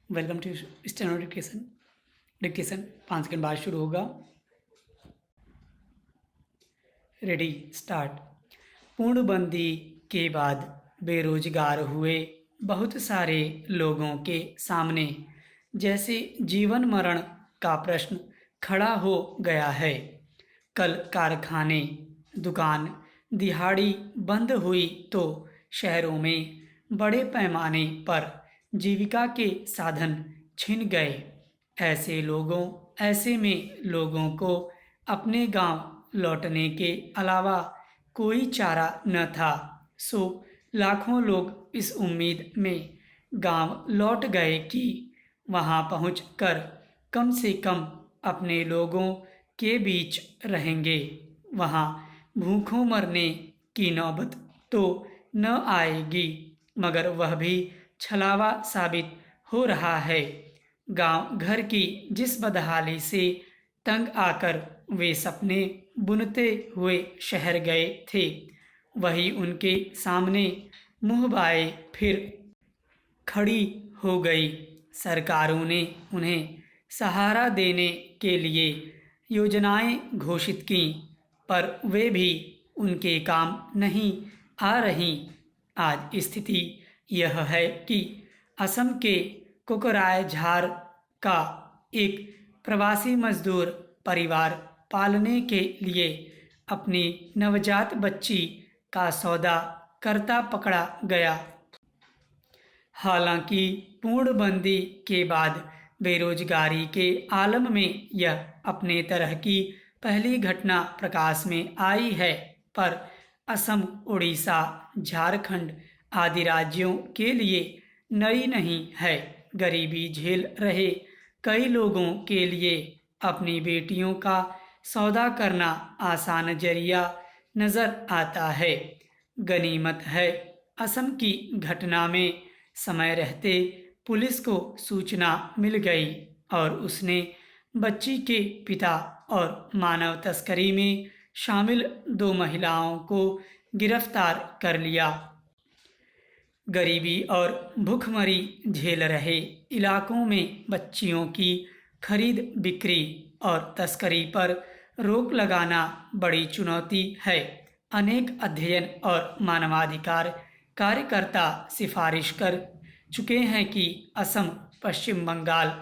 Welcome to steno dictation. Dictation 5 second बाद शुरू होगा। Ready start. पूर्णबंदी के बाद बेरोजगार हुए बहुत सारे लोगों के सामने जैसे जीवन मरण का प्रश्न खड़ा हो गया है। कल कारखाने, दुकान, दिहाड़ी बंद हुई तो शहरों में बड़े पैमाने पर जीविका के साधन छिन गए। ऐसे में लोगों को अपने गांव लौटने के अलावा कोई चारा न था। सो लाखों लोग इस उम्मीद में गांव लौट गए कि वहां पहुंचकर कम से कम अपने लोगों के बीच रहेंगे। वहां भूखों मरने की नौबत तो न आएगी, मगर वह भी छलावा साबित हो रहा है। गांव घर की जिस बदहाली से तंग आकर वे सपने बुनते हुए शहर गए थे, वही उनके सामने मुंह बाए फिर खड़ी हो गई। सरकारों ने उन्हें सहारा देने के लिए योजनाएं घोषित कीं, पर वे भी उनके काम नहीं आ रहीं। आज स्थिति यह है कि असम के कोकराझार का एक प्रवासी मजदूर परिवार पालने के लिए अपनी नवजात बच्ची का सौदा करता पकड़ा गया। हालांकि पूर्णबंदी के बाद बेरोजगारी के आलम में यह अपने तरह की पहली घटना प्रकाश में आई है, पर असम, उड़ीसा, झारखंड आदि राज्यों के लिए नई नहीं है। गरीबी झेल रहे कई लोगों के लिए अपनी बेटियों का सौदा करना आसान जरिया नजर आता है। गनीमत है असम की घटना में समय रहते पुलिस को सूचना मिल गई और उसने बच्ची के पिता और मानव तस्करी में शामिल 2 महिलाओं को गिरफ्तार कर लिया। गरीबी और भूखमरी झेल रहे इलाकों में बच्चियों की खरीद बिक्री और तस्करी पर रोक लगाना बड़ी चुनौती है। अनेक अध्ययन और मानवाधिकार कार्यकर्ता सिफारिश कर चुके हैं कि असम, पश्चिम बंगाल,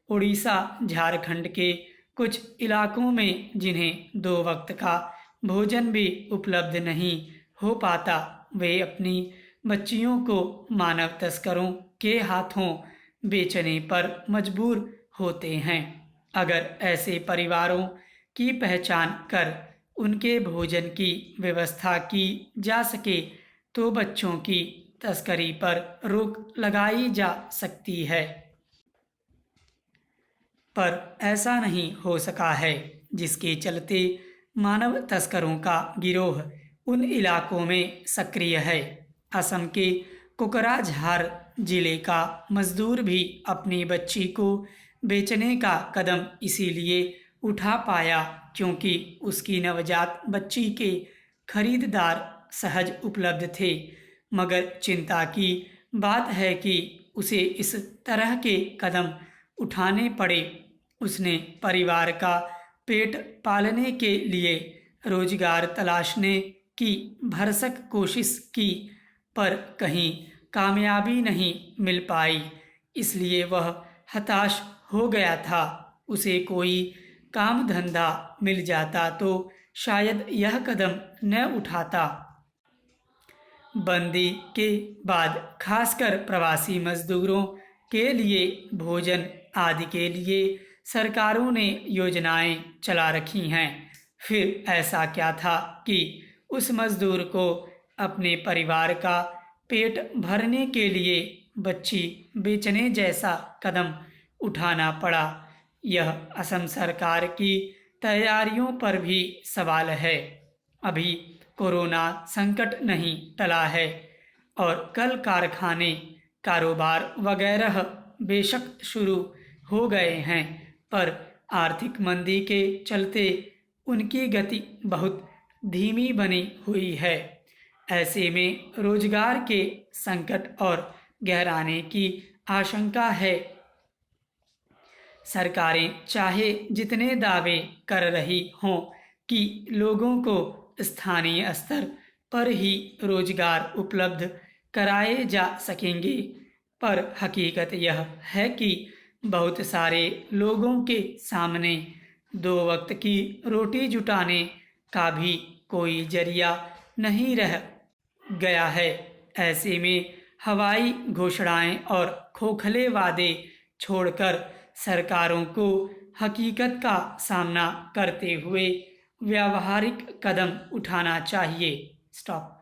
उड़ीसा, झारखंड के कुछ इलाकों में जिन्हें 2 वक्त का भोजन भी उपलब्ध नहीं हो पाता, वे अपनी बच्चियों को मानव तस्करों के हाथों बेचने पर मजबूर होते हैं। अगर ऐसे परिवारों की पहचान कर उनके भोजन की व्यवस्था की जा सके तो बच्चों की तस्करी पर रोक लगाई जा सकती है। पर ऐसा नहीं हो सका है, जिसके चलते मानव तस्करों का गिरोह उन इलाकों में सक्रिय है। असम के कोकराझार जिले का मजदूर भी अपनी बच्ची को बेचने का कदम इसीलिए उठा पाया क्योंकि उसकी नवजात बच्ची के खरीदार सहज उपलब्ध थे। मगर चिंता की बात है कि उसे इस तरह के कदम उठाने पड़े। उसने परिवार का पेट पालने के लिए रोजगार तलाशने की भरसक कोशिश की, पर कहीं कामयाबी नहीं मिल पाई, इसलिए वह हताश हो गया था। उसे कोई काम धंधा मिल जाता तो शायद यह कदम न उठाता। बंदी के बाद खासकर प्रवासी मजदूरों के लिए भोजन आदि के लिए सरकारों ने योजनाएं चला रखी हैं। फिर ऐसा क्या था कि उस मजदूर को अपने परिवार का पेट भरने के लिए बच्ची बेचने जैसा कदम उठाना पड़ा? यह असम सरकार की तैयारियों पर भी सवाल है। अभी कोरोना संकट नहीं टला है और कल कारखाने, कारोबार वगैरह बेशक शुरू हो गए हैं, पर आर्थिक मंदी के चलते उनकी गति बहुत धीमी बनी हुई है। ऐसे में रोजगार के संकट और गहराने की आशंका है। सरकारें चाहे जितने दावे कर रही हों कि लोगों को स्थानीय स्तर पर ही रोजगार उपलब्ध कराए जा सकेंगे, पर हकीकत यह है कि बहुत सारे लोगों के सामने 2 वक्त की रोटी जुटाने का भी कोई जरिया नहीं रह गया है। ऐसे में हवाई घोषणाएं और खोखले वादे छोड़कर सरकारों को हकीकत का सामना करते हुए व्यावहारिक कदम उठाना चाहिए। स्टॉप।